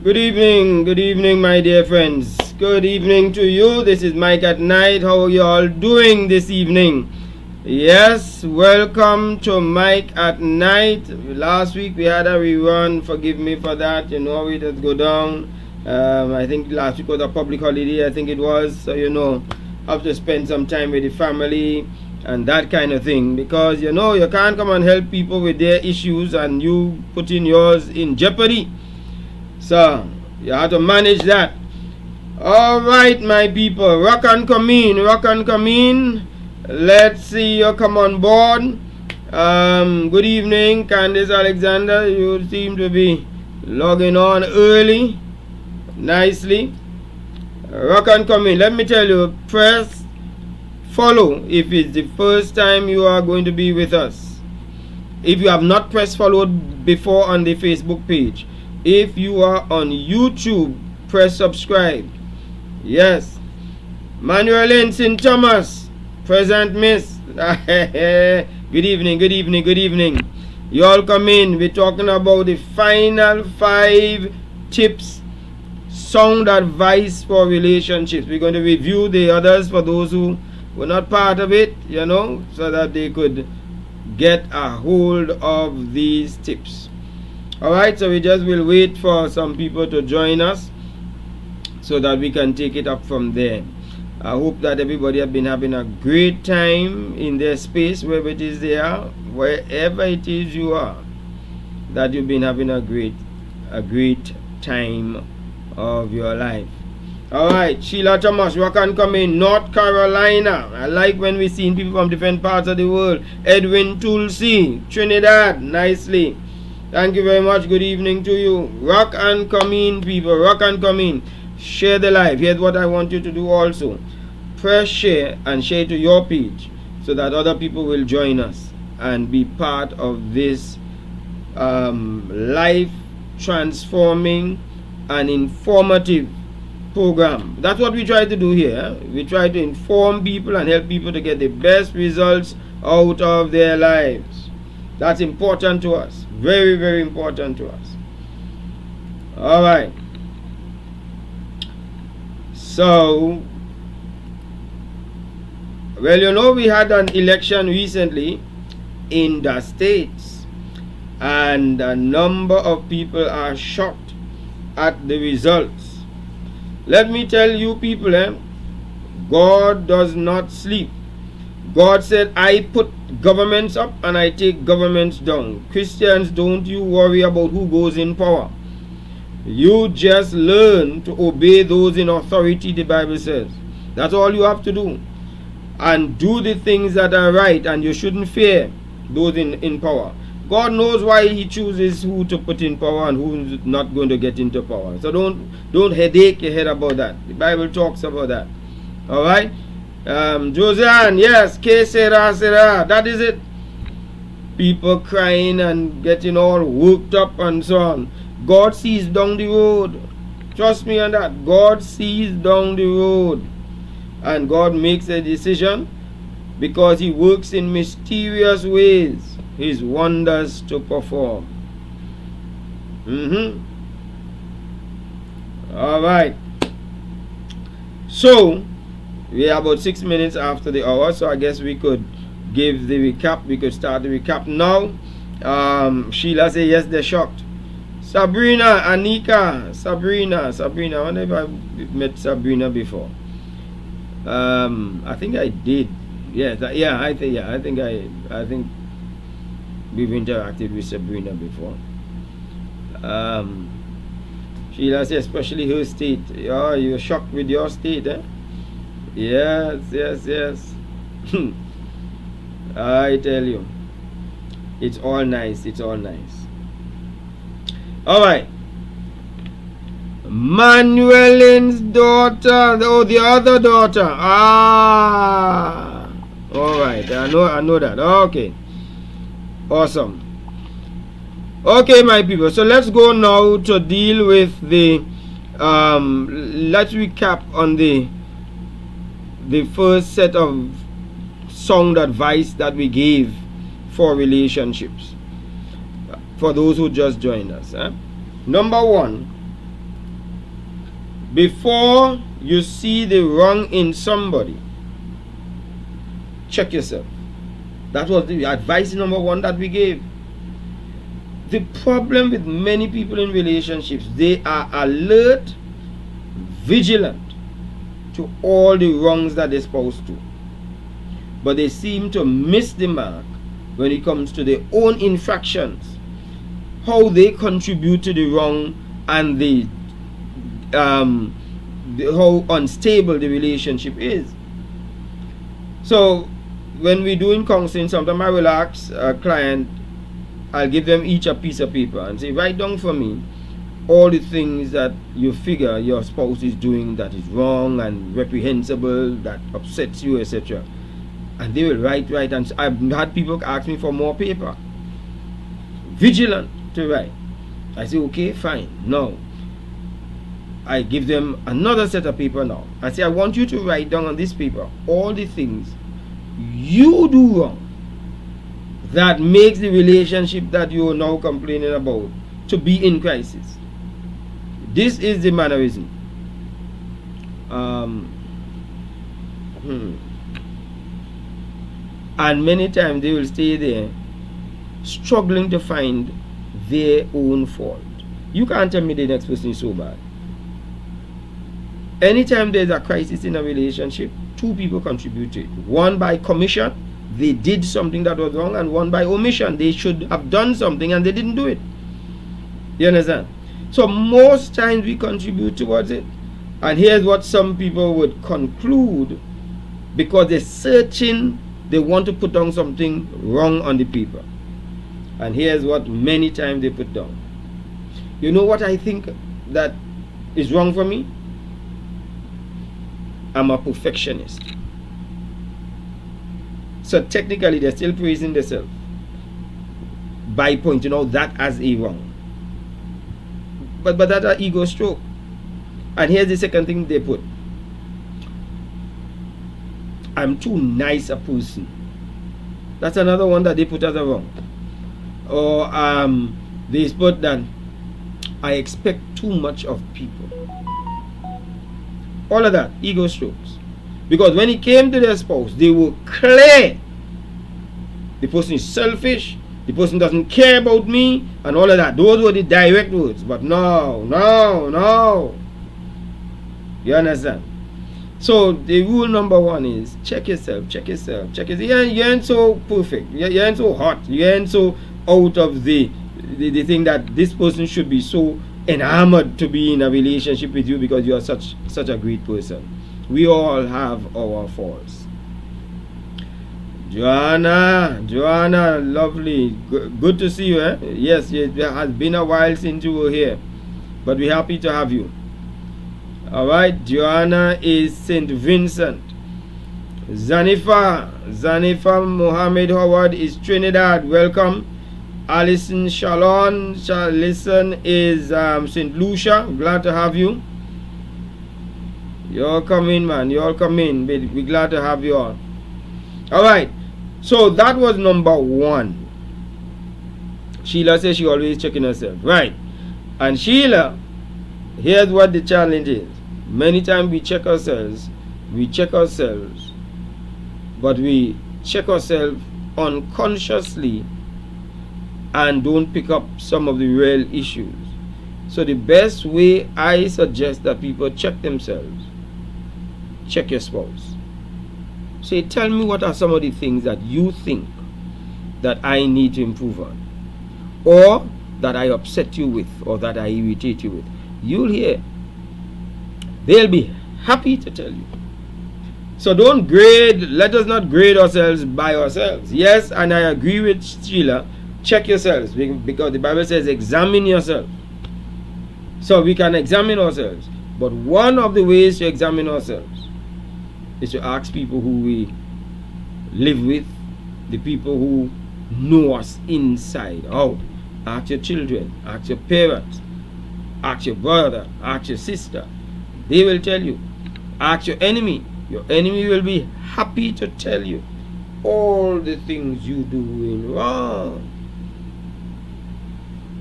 Good evening, my dear friends. Good evening to you. This is Mike at Night. How are you all doing this evening? Yes, welcome to Mike at Night. Last week we had a rerun. Forgive me for that. You know, we just go down. I think last week was a public holiday. I think it was. So, have to spend some time with the family and that kind of thing. Because, you can't come and help people with their issues and you putting yours in jeopardy. So, you have to manage that. Alright, my people. Rock and come in. Let's see you come on board. Good evening, Candice Alexander. You seem to be logging on early. Nicely. Rock and come in. Let me tell you, press follow if it's the first time you are going to be with us. If you have not pressed follow before on the Facebook page. If you are on YouTube, press subscribe. Yes. Manuel St. Thomas, present miss. Good evening. You all come in. We're talking about the final 5 tips, sound advice for relationships. We're going to review the others for those who were not part of it, so that they could get a hold of these tips. Alright, so we just will wait for some people to join us so that we can take it up from there. I hope that everybody have been having a great time in their space, wherever it is they are, wherever it is you are, that you've been having a great time of your life. Alright, Sheila Thomas, you can come in. North Carolina. I like when we see people from different parts of the world. Edwin Tulsi, Trinidad, nicely. Thank you very much. Good evening to you. Rock and come in, people. Rock and come in. Share the live. Here's what I want you to do also. Press share and share to your page so that other people will join us and be part of this life transforming and informative program. That's what we try to do here. We try to inform people and help people to get the best results out of their lives. That's important to us. Very, very important to us. Alright. So, well, we had an election recently in the States, and a number of people are shocked at the results. Let me tell you people, God does not sleep. God said, I put governments up and I take governments down. Christians, don't you worry about who goes in power. You just learn to obey those in authority, the Bible says. That's all you have to do. And do the things that are right, and you shouldn't fear those in power. God knows why he chooses who to put in power and who's not going to get into power. So don't headache your head about that. The Bible talks about that. Alright? Josiane, yes, que sera, that is it. People crying and getting all worked up and so on. God sees down the road. Trust me on that. God sees down the road. And God makes a decision because he works in mysterious ways. His wonders to perform. Alright. So, we are about 6 minutes after the hour, so I guess we could give the recap. We could start the recap now. Sheila say yes, they're shocked. Sabrina, Anika, Sabrina. I wonder if I've met Sabrina before. I think I did. I think we've interacted with Sabrina before. Sheila says, especially her state. Oh, you're shocked with your state, eh? Yes. I tell you, it's all nice. Alright. Manuelin's daughter, the other daughter. Alright, I know that. Okay. Awesome. Okay, my people, so let's go now to deal with the let's recap on the first set of sound advice that we gave for relationships for those who just joined us. Number one, Before you see the wrong in somebody, check yourself. That was the advice number 1 that we gave. The problem with many people in relationships, they are alert, vigilant to all the wrongs that they're supposed to, but they seem to miss the mark when it comes to their own infractions, how they contribute to the wrong, and how unstable the relationship is. So when we're doing counseling, sometimes I will ask a client, I'll give them each a piece of paper and say, write down for me all the things that you figure your spouse is doing that is wrong and reprehensible, that upsets you, etc. And they will write, and I've had people ask me for more paper. Vigilant to write. I say, okay, fine. Now, I give them another set of paper now. I say, I want you to write down on this paper all the things you do wrong that makes the relationship that you are now complaining about to be in crisis. This is the mannerism. And many times they will stay there struggling to find their own fault. You can't tell me the next person is so bad. Anytime there's a crisis in a relationship, 2 people contribute to it. One by commission, they did something that was wrong, and one by omission, they should have done something and they didn't do it. You understand? So most times we contribute towards it. And here's what some people would conclude, because they're searching, they want to put down something wrong on the paper. And here's what many times they put down. You know what I think that is wrong for me? I'm a perfectionist. So technically they're still praising themselves by pointing out that as a wrong. But that's an ego stroke. And here's the second thing they put. I'm too nice a person. That's another one that they put as a wrong. Or they put that I expect too much of people. All of that, ego strokes. Because when it came to their spouse, they were clear. The person is selfish, the person doesn't care about me, and all of that. Those were the direct words. But no. You understand? So the rule number 1 is check yourself. You ain't so perfect. You ain't so hot. You ain't so out of the thing that this person should be so enamored to be in a relationship with you because you are such a great person. We all have our faults. Joanna, lovely. Good to see you. Yes, it has been a while since you were here, but we're happy to have you. All right, Joanna is St. Vincent. Zanifa Mohammed Howard is Trinidad. Welcome. Alison Shalon is St. Lucia. Glad to have you. You all come in, man. You all come in. We're glad to have you all. Alright. So that was number 1. Sheila says she always checking herself. Right. And Sheila, here's what the challenge is. Many times we check ourselves, but we check ourselves unconsciously and don't pick up some of the real issues. So the best way I suggest that people check themselves, check your spouse. Say, tell me what are some of the things that you think that I need to improve on, or that I upset you with, or that I irritate you with. You'll hear. They'll be happy to tell you. So don't grade, let us not grade ourselves by ourselves. Yes, and I agree with Sheila, check yourselves, because the Bible says examine yourself. So we can examine ourselves. But one of the ways to examine ourselves is to ask people who we live with, the people who know us inside out. Ask your children, ask your parents, ask your brother, ask your sister. They will tell you. Ask your enemy. Your enemy will be happy to tell you all the things you doing wrong.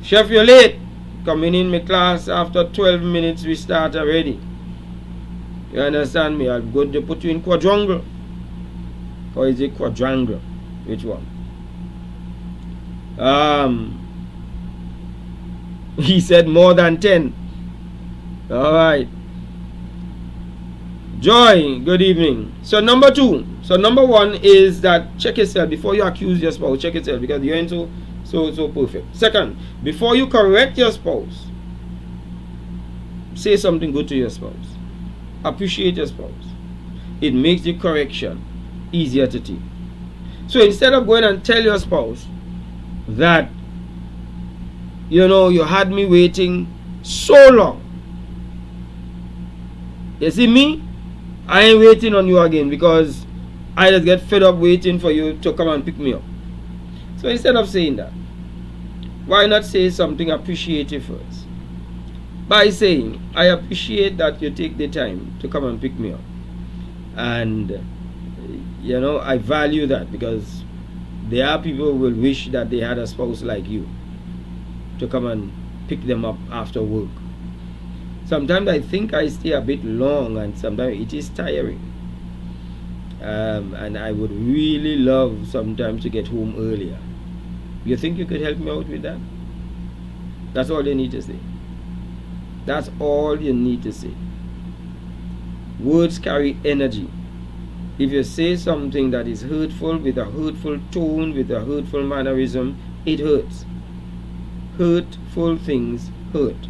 Chef, you're late. Coming in my class after 12 minutes we start already. You understand me? I'm going to put you in quadrangle. Or is it quadrangle? Which one? He said more than 10. Alright. Joy, good evening. So number 2. So number 1 is that check yourself before you accuse your spouse. Check yourself because you ain't so perfect. Second, before you correct your spouse, say something good to your spouse. Appreciate your spouse. It makes the correction easier to take. So instead of going and tell your spouse that, you know, you had me waiting so long. You see me? I ain't waiting on you again because I just get fed up waiting for you to come and pick me up. So instead of saying that, why not say something appreciative first? By saying, I appreciate that you take the time to come and pick me up. And, you know, I value that because there are people who will wish that they had a spouse like you to come and pick them up after work. Sometimes I think I stay a bit long and sometimes it is tiring. And I would really love sometimes to get home earlier. You think you could help me out with that? That's all you need to say. That's all you need to say. Words carry energy. If you say something that is hurtful with a hurtful tone, with a hurtful mannerism, it hurts. Hurtful things hurt.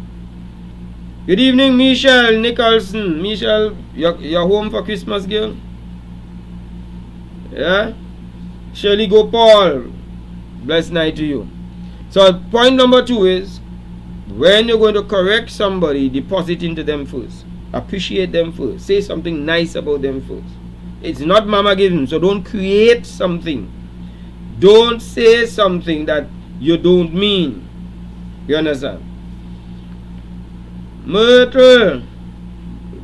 Good evening, Michelle Nicholson. Michelle, you're home for Christmas, girl? Yeah? Shirley Gopal, blessed night to you. So point number 2 is, when you're going to correct somebody, deposit into them first. Appreciate them first. Say something nice about them first. It's not mama giving, so don't create something. Don't say something that you don't mean. You understand? Myrtle,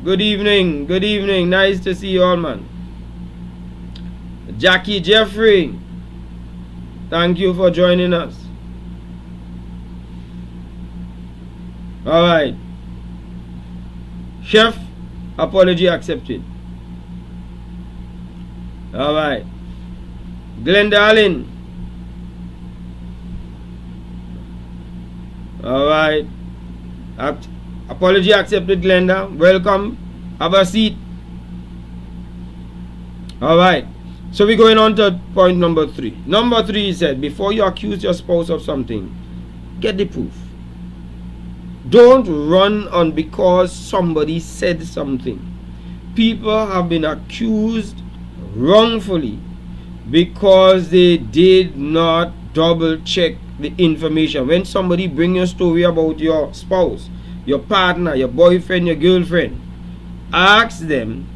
good evening. Good evening. Nice to see you all, man. Jackie Jeffrey, thank you for joining us. Alright. Chef, apology accepted. Alright. Glenda Allen. Alright. Apology accepted, Glenda. Welcome. Have a seat. Alright. So we're going on to point number 3. Number 3 said, before you accuse your spouse of something, get the proof. Don't run on because somebody said something. People have been accused wrongfully because they did not double check the information. When somebody bring you a story about your spouse, your partner, your boyfriend, your girlfriend, ask them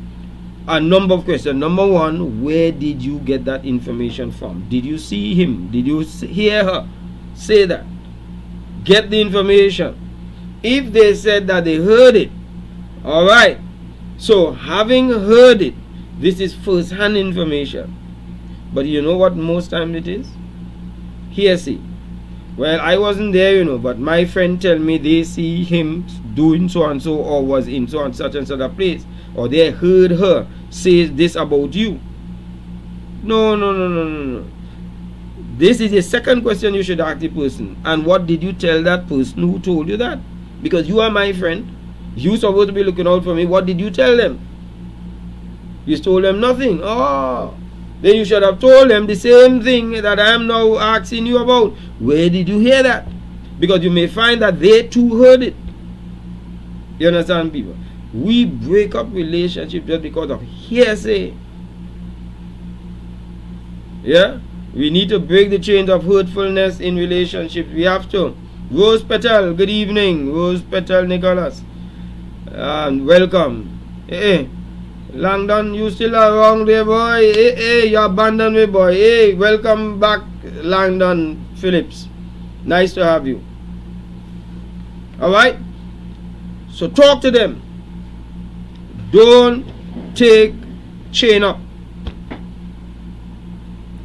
a number of questions. Number 1, where did you get that information from? Did you see him? Did you hear her say that? Get the information. If they said that they heard it, alright, so having heard it, this is first-hand information. But you know what most time it is? Hearsay. Well, I wasn't there, you know, but my friend tell me they see him doing so and so, or was in so and such a place, or they heard her say this about you. No. This is the second question you should ask the person. And what did you tell that person who told you that? Because you are my friend. You're supposed to be looking out for me. What did you tell them? You told them nothing. Oh, then you should have told them the same thing that I am now asking you about. Where did you hear that? Because you may find that they too heard it. You understand, people? We break up relationships just because of hearsay. Yeah? We need to break the chains of hurtfulness in relationships. We have to. Rose Petal, good evening. Rose Petal Nicholas. And welcome. Hey, Langdon, you still around there, boy? Hey, you abandoned me, boy. Hey, welcome back, Langdon Phillips. Nice to have you. Alright? So talk to them. Don't take chain up.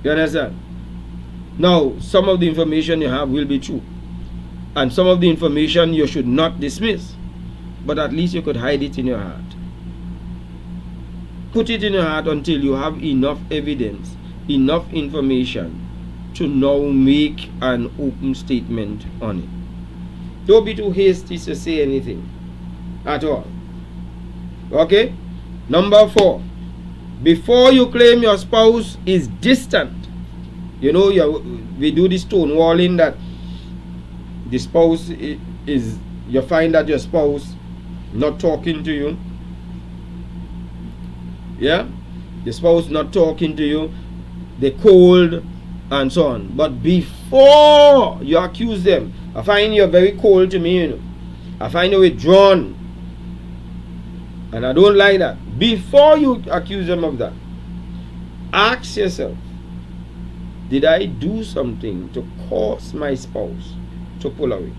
You understand? Now, some of the information you have will be true. And some of the information you should not dismiss. But at least you could hide it in your heart. put it in your heart until you have enough evidence, enough information to now make an open statement on it. Don't be too hasty to say anything at all. Okay? Number 4. Before you claim your spouse is distant, you know, we do this stonewalling that the spouse is, you find that your spouse not talking to you. Yeah? The spouse not talking to you, they cold and so on. But before you accuse them, I find you're very cold to me, you know. I find you withdrawn. And I don't like that. Before you accuse them of that, ask yourself, did I do something to cause my spouse to pull away?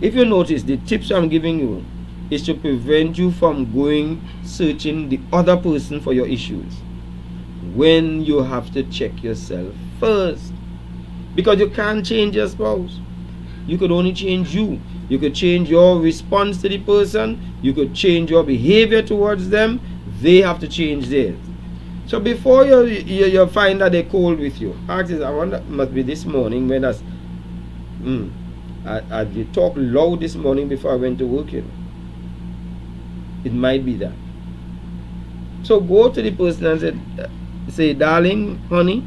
If you notice, the tips I'm giving you is to prevent you from going searching the other person for your issues when you have to check yourself first. Because you can't change your spouse. You could only change you. You could change your response to the person. You could change your behavior towards them. They have to change theirs. So before you find that they're cold with you, ask this. I wonder, must be this morning when I did talk loud this morning before I went to work, you know. It might be that. So go to the person and say, darling, honey,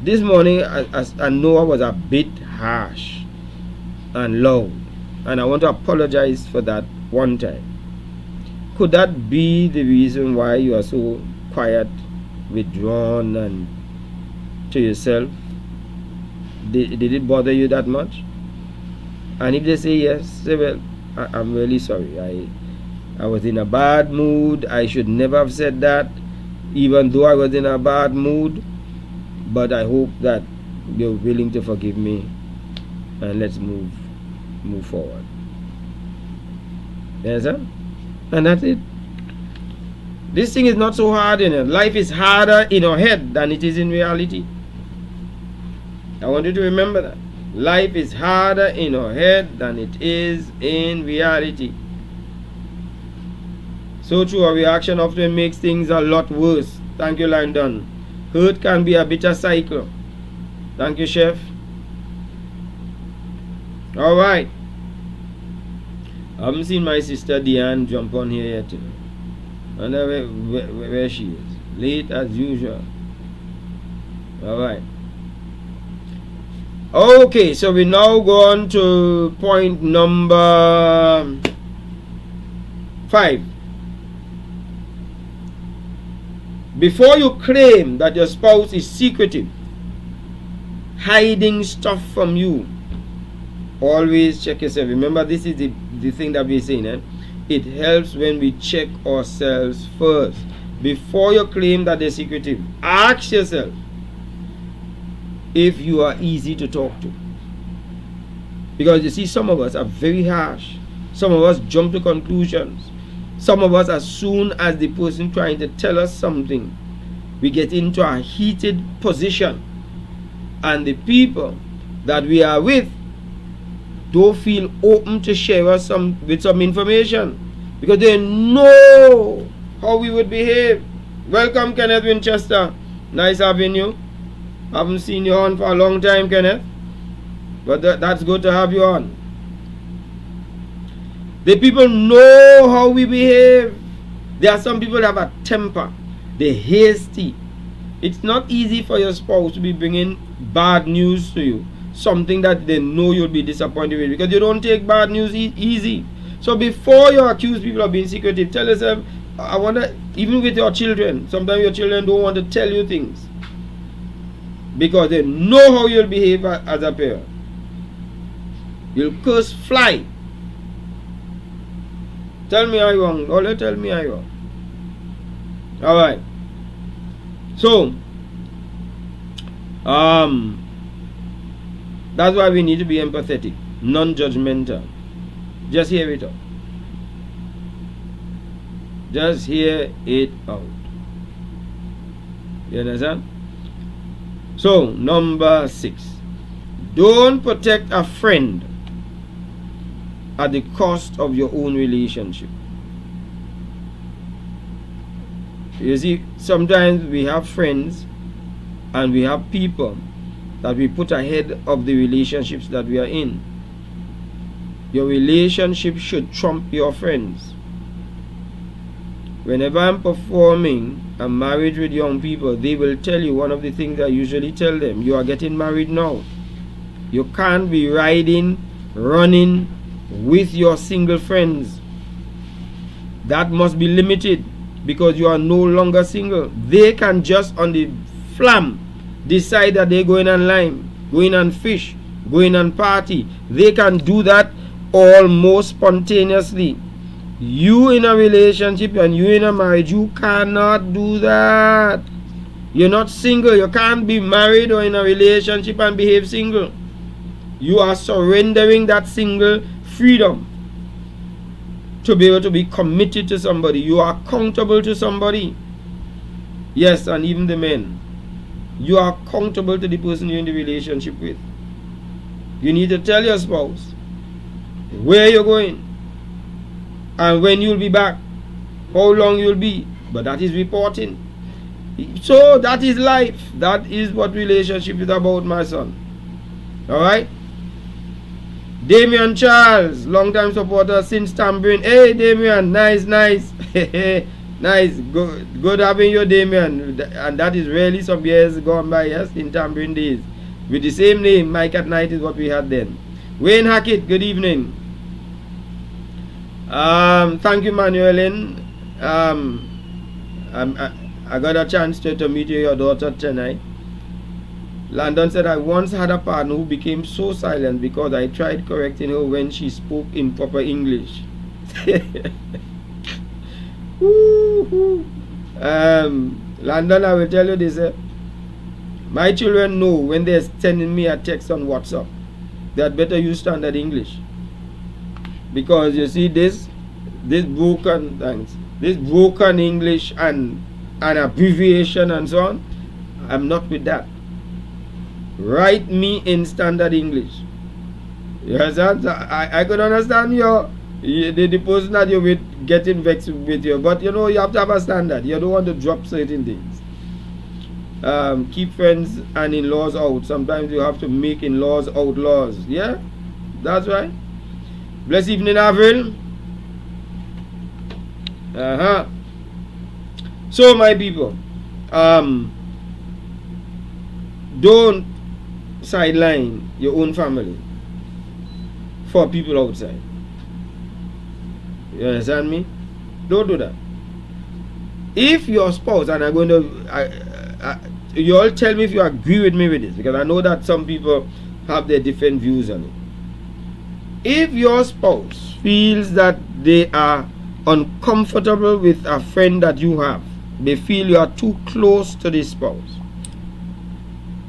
this morning I know I was a bit harsh and loud, and I want to apologize for that one time. Could that be the reason why you are so quiet, withdrawn, and to yourself? Did it bother you that much? And if they say yes, say, well, I'm really sorry. I was in a bad mood. I should never have said that, even though I was in a bad mood. But I hope that you're willing to forgive me, and let's move forward. You understand? And that's it. This thing is not so hard in it. Life is harder in your head than it is in reality. I want you to remember that. Life is harder in your head than it is in reality. So true, a reaction often makes things a lot worse. Thank you, Landon. Hurt can be a bitter cycle. Thank you, Chef. Alright. I haven't seen my sister Diane jump on here yet. I wonder where she is. Late as usual. Alright. Okay, so we now go on to point number 5. Before you claim that your spouse is secretive, hiding stuff from you, always check yourself. Remember, this is the thing that we're saying. It helps when we check ourselves first. Before you claim that they're secretive, ask yourself if you are easy to talk to. Because you see, some of us are very harsh. Some of us jump to conclusions. Some of us, as soon as the person trying to tell us something, we get into a heated position. And the people that we are with don't feel open to share us with some information, because they know how we would behave. Welcome, Kenneth Winchester. Nice having you. Haven't seen you on for a long time, Kenneth, but that's good to have you on. The people know how we behave. There are some people that have a temper. They're hasty. It's not easy for your spouse to be bringing bad news to you, something that they know you'll be disappointed with, because you don't take bad news easy. So before you accuse people of being secretive, tell yourself, I wonder, even with your children, sometimes your children don't want to tell you things because they know how you'll behave as a parent. You'll curse fly. Tell me I'm wrong. Or tell me I'm wrong. Alright. So, that's why we need to be empathetic, non-judgmental. Just hear it out. Just hear it out. You understand? So, number 6. Don't protect a friend at the cost of your own relationship. You see, sometimes we have friends and we have people that we put ahead of the relationships that we are in. Your relationship should trump your friends. Whenever I'm performing a marriage with young people, they will tell you, one of the things I usually tell them, you are getting married now. You can't be riding, running with your single friends. That must be limited, because you are no longer single. They can just on the flam decide that they're going on lime, going on fish, going on party. They can do that almost spontaneously. You in a relationship and you in a marriage, you cannot do that. You're not single. You can't be married or in a relationship and behave single. You are surrendering that single freedom to be able to be committed to somebody. You are accountable to somebody. Yes, and even the men. You are accountable to the person you're in the relationship with. You need to tell your spouse where you're going and when you'll be back, how long you'll be. But that is reporting. So that is life. That is what relationship is about, my son. Alright? Damian Charles, long time supporter since Tambourine. Hey Damian, nice. Nice. Good having you, Damian. And that is really some years gone by, yes, in Tambourine days. With the same name, Mike at Night is what we had then. Wayne Hackett, good evening. Thank you, Manuelin. I got a chance to meet your daughter tonight. Landon said, I once had a partner who became so silent because I tried correcting her when she spoke in proper English. Landon, I will tell you this. My children know when they're sending me a text on WhatsApp, that better use standard English. Because you see this broken English and abbreviation and so on, I'm not with that. Write me in standard English. Yes, I could understand the person that you're with getting vexed with you, but you know you have to have a standard. You don't want to drop certain things. Keep friends and in-laws out. Sometimes you have to make in-laws outlaws. Yeah, that's right. Blessed evening, Avril. So my people, don't sideline your own family for people outside. You understand me? Don't do that. If your spouse, and I'm going to, you all tell me if you agree with me with this, because I know that some people have their different views on it. If your spouse feels that they are uncomfortable with a friend that you have, they feel you are too close to this spouse,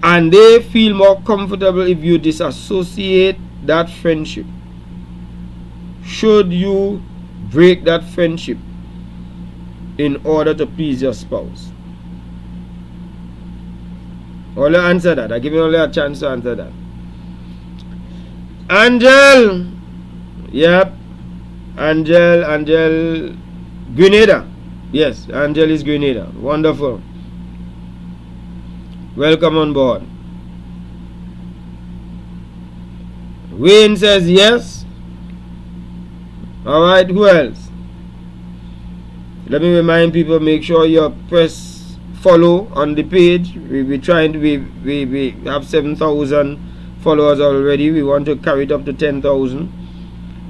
and they feel more comfortable if you disassociate that friendship, should you break that friendship in order to please your spouse? Only answer that. I give you only a chance to answer that. Angel. Yep. Angel Grenada. Yes, Angel is Grenada. Wonderful. Welcome on board. Wayne says yes. Alright, who else? Let me remind people, make sure you press follow on the page. We have 7,000 followers already. We want to carry it up to 10,000.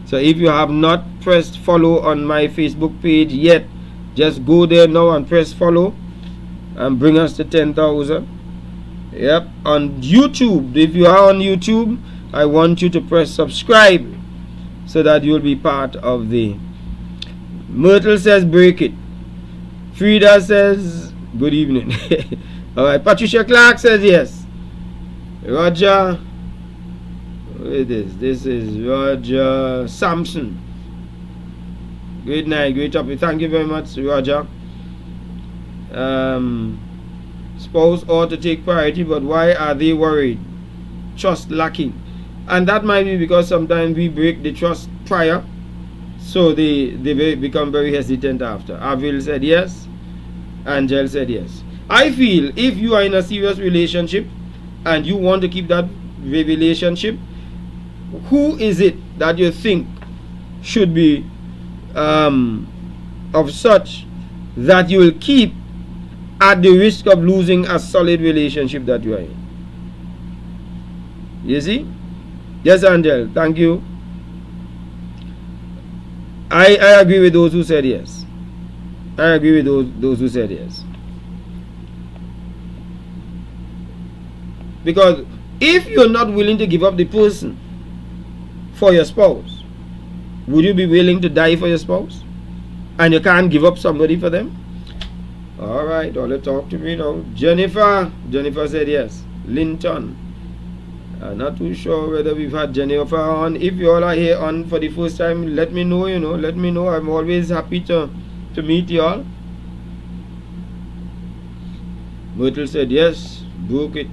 So if you have not pressed follow on my Facebook page yet, just go there now and press follow and bring us to 10,000. Yep. On YouTube, if you are on YouTube, I want you to press subscribe so that you'll be part of the. Myrtle says break it. Frida says good evening. Alright, Patricia Clark says yes. Roger, what is this? This is Roger Sampson. Great night, great topic. Thank you very much, Roger. Spouse ought to take priority, but why are they worried? Trust lacking. And that might be because sometimes we break the trust prior, so they become very hesitant after. Avil said yes. Angel said yes. I feel if you are in a serious relationship and you want to keep that relationship, who is it that you think should be of such that you will keep at the risk of losing a solid relationship that you are in? You see? Yes, Angel, thank you. I agree with those who said yes. I agree with those who said yes. Because if you're not willing to give up the person for your spouse, would you be willing to die for your spouse? And you can't give up somebody for them? Alright, all talk to me now. Jennifer said yes. Linton. I'm not too sure whether we've had Jennifer on. If you all are here on for the first time, let me know, let me know. I'm always happy to meet you all. Myrtle said yes, broke it.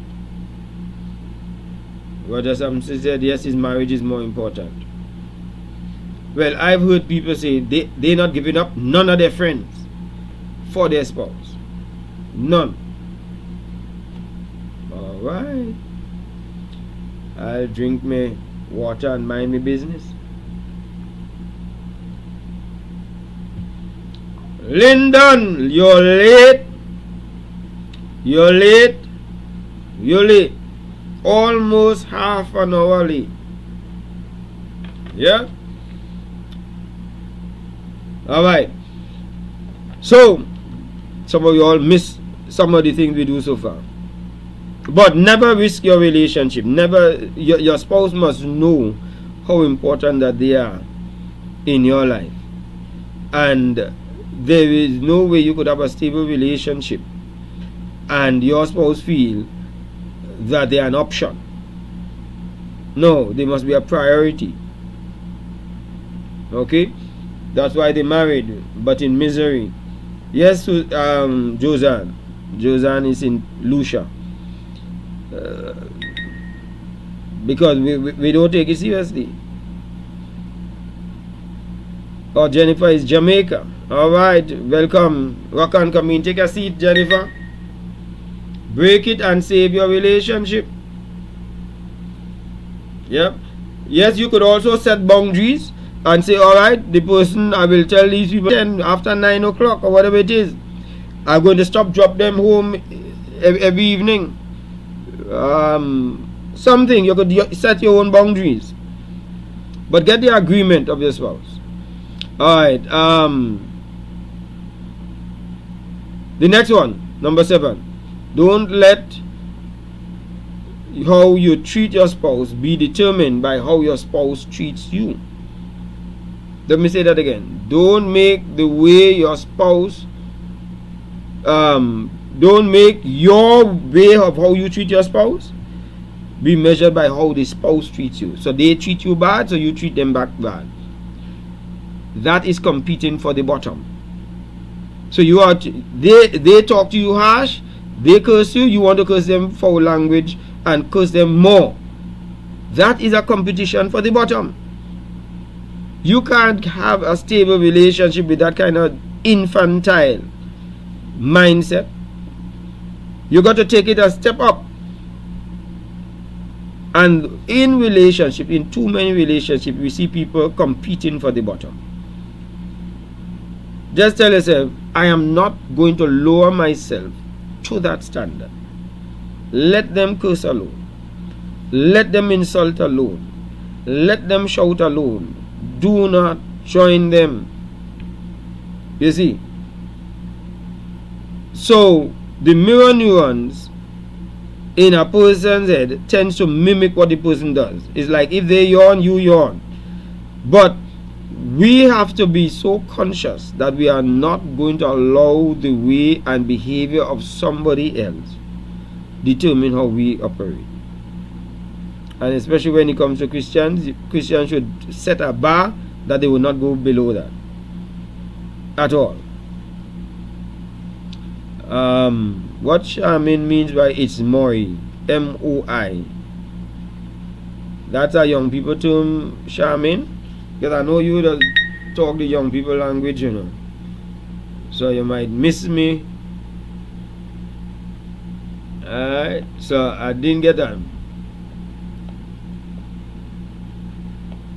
Roger Sampson said yes, his marriage is more important. Well, I've heard people say they're not giving up none of their friends for their spouse. None. Alright. I'll drink my water and mind my business. Lyndon, you're late. You're late. You're late. Almost half an hour late. Yeah? Alright. So, some of you all miss some of the things we do so far. But never risk your relationship. Never, your spouse must know how important that they are in your life. And there is no way you could have a stable relationship and your spouse feel that they are an option. No, they must be a priority. Okay? That's why they married, but in misery. Yes, Josanne. Josanne is in Lucia. Because we don't take it seriously. Oh, Jennifer is Jamaica. Alright, welcome. Rock on, come in. Take a seat, Jennifer. Break it and save your relationship. Yep. Yes, you could also set boundaries and say, alright, the person, I will tell these people 10 after 9 o'clock or whatever it is, I'm going to drop them home every evening. Something, you could set your own boundaries. But get the agreement of your spouse. Alright, the next one, number 7. Don't let how you treat your spouse be determined by how your spouse treats you. Let me say that again. Don't make the way your spouse, don't make your way of how you treat your spouse be measured by how the spouse treats you. So they treat you bad, so you treat them back bad. That is competing for the bottom. So you are they talk to you harsh, they curse you, you want to curse them foul language and curse them more. That is a competition for the bottom. You can't have a stable relationship with that kind of infantile mindset. You got to take it a step up. And in relationship, in too many relationships, we see people competing for the bottom. Just tell yourself, I am not going to lower myself to that standard. Let them curse alone. Let them insult alone. Let them shout alone. Do not join them. You see? So, the mirror neurons in a person's head tends to mimic what the person does. It's like if they yawn, you yawn. But we have to be so conscious that we are not going to allow the way and behavior of somebody else determine how we operate. And especially when it comes to Christians, Christians should set a bar that they will not go below that at all. What Charmin means by it's Moi, M-O-I. That's a young people term, Charmin. Because I know you don't talk the young people language, So you might miss me Alright, so I didn't get that.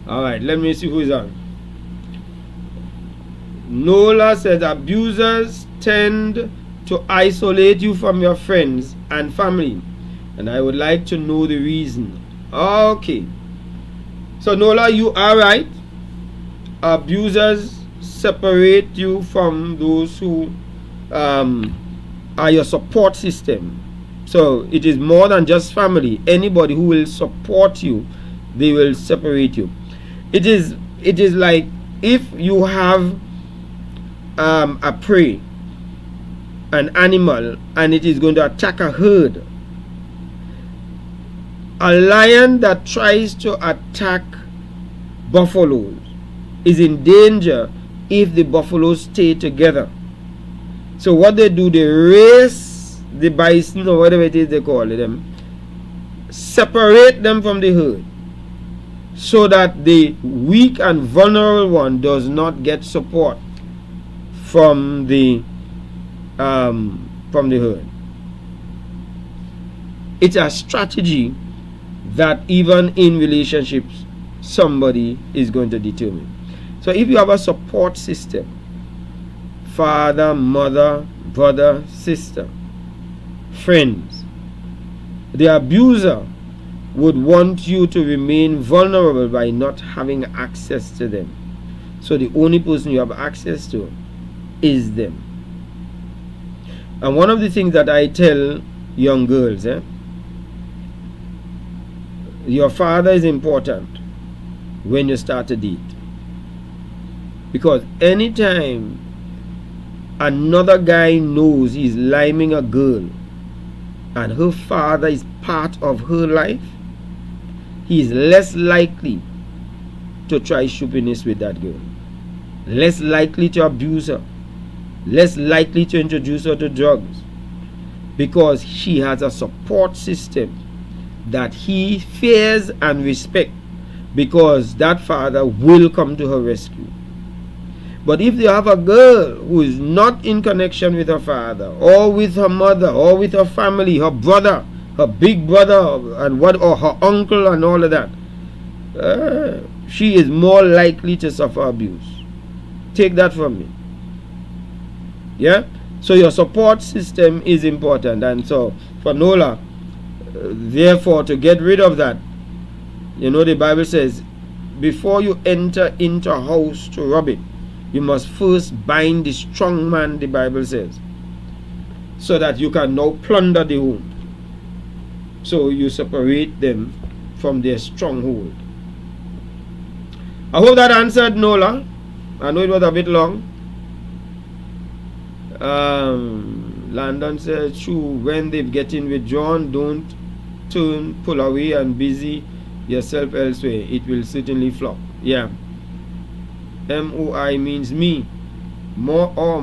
Alright, let me see who is on. Nola says abusers tend to isolate you from your friends and family, and I would like to know the reason. Okay, so Nola, you are right. Abusers separate you from those who are your support system. So it is more than just family. Anybody who will support you, they will separate you. It is like if you have a prey, an animal, and it is going to attack a herd. A lion that tries to attack buffaloes is in danger if the buffaloes stay together. So what they do, they race the bison or whatever it is they call them, separate them from the herd, so that the weak and vulnerable one does not get support from the herd. It's a strategy that even in relationships somebody is going to determine. So if you have a support system, father, mother, brother, sister, friends, the abuser would want you to remain vulnerable by not having access to them. So the only person you have access to is them. And one of the things that I tell young girls, your father is important when you start to date. Because anytime another guy knows he's liming a girl and her father is part of her life, he is less likely to try stupidness with that girl, less likely to abuse her, less likely to introduce her to drugs, because she has a support system that he fears and respects, because that father will come to her rescue. But if you have a girl who is not in connection with her father, or with her mother, or with her family, her brother, her big brother, and or her uncle and all of that, she is more likely to suffer abuse. Take that from me. Yeah? So your support system is important. And so for Nola, therefore, to get rid of that, the Bible says, before you enter into a house to rob it, you must first bind the strong man, the Bible says, so that you can now plunder the home. So you separate them from their stronghold. I hope that answered Nola. I know it was a bit long. Landon says, true, when they've getting withdrawn, don't pull away and busy yourself elsewhere. It will certainly flop. Yeah. MOI means me. More or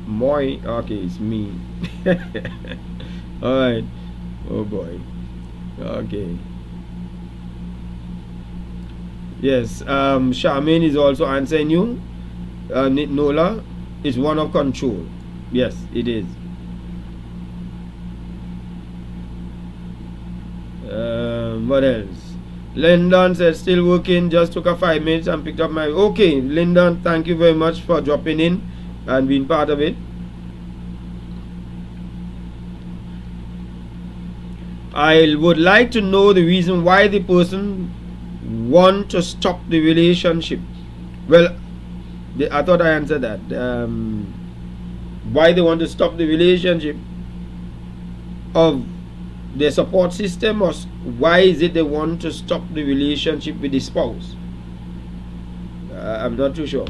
moi. Okay, it's me. Alright. Oh boy. Okay. Yes. Charmaine is also answering you. Nola is one of control. Yes, it is. What else? Lyndon said, still working, just took a 5 minutes and picked up my... Okay, Lyndon, thank you very much for dropping in and being part of it. I would like to know the reason why the person want to stop the relationship. Well, I thought I answered that. Why they want to stop the relationship of their support system, or why is it they want to stop the relationship with the spouse? I'm not too sure.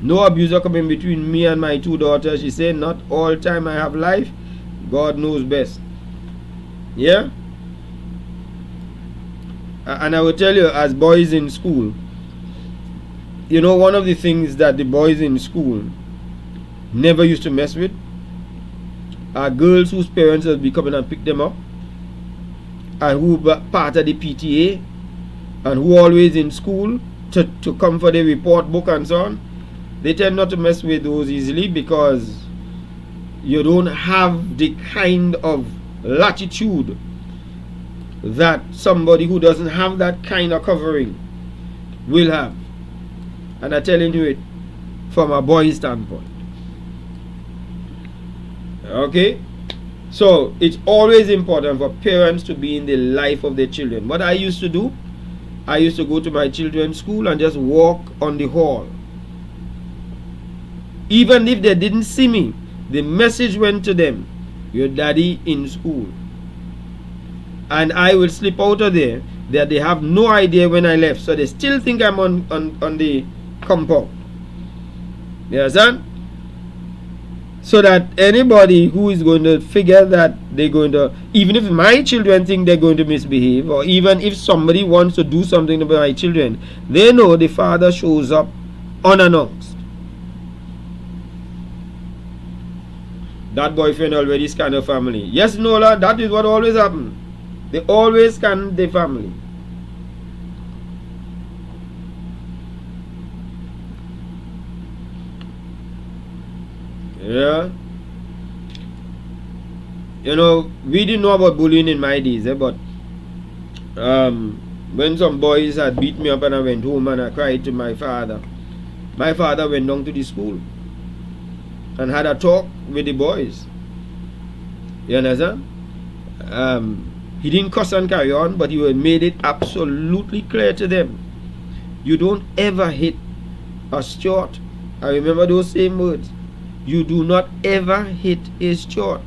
No abuser coming between me and my 2 daughters. She said, not all time I have life. God knows best. Yeah? And I will tell you, as boys in school, one of the things that the boys in school never used to mess with are girls whose parents will be coming and pick them up, and who part of the PTA, and who always in school to come for the report book and so on. They tend not to mess with those easily, because you don't have the kind of latitude that somebody who doesn't have that kind of covering will have. And I'm telling you it from a boy's standpoint. Okay? So it's always important for parents to be in the life of their children. What I used to do, I used to go to my children's school and just walk on the hall. Even if they didn't see me, the message went to them, your daddy in school. And I will slip out of there that they have no idea when I left. So they still think I'm on the compound. You understand? So that anybody who is going to figure that they're going to, even if my children think they're going to misbehave, or even if somebody wants to do something about my children, they know the father shows up unannounced. That boyfriend already scanned the family. Yes, Nola, that is what always happens. They always scan the family. Yeah. You know, we didn't know about bullying in my days, but when some boys had beat me up and I went home and I cried to my father went down to the school and had a talk with the boys. You understand? He didn't cuss and carry on, but he made it absolutely clear to them. You don't ever hit a steward. I remember those same words. You do not ever hit a steward.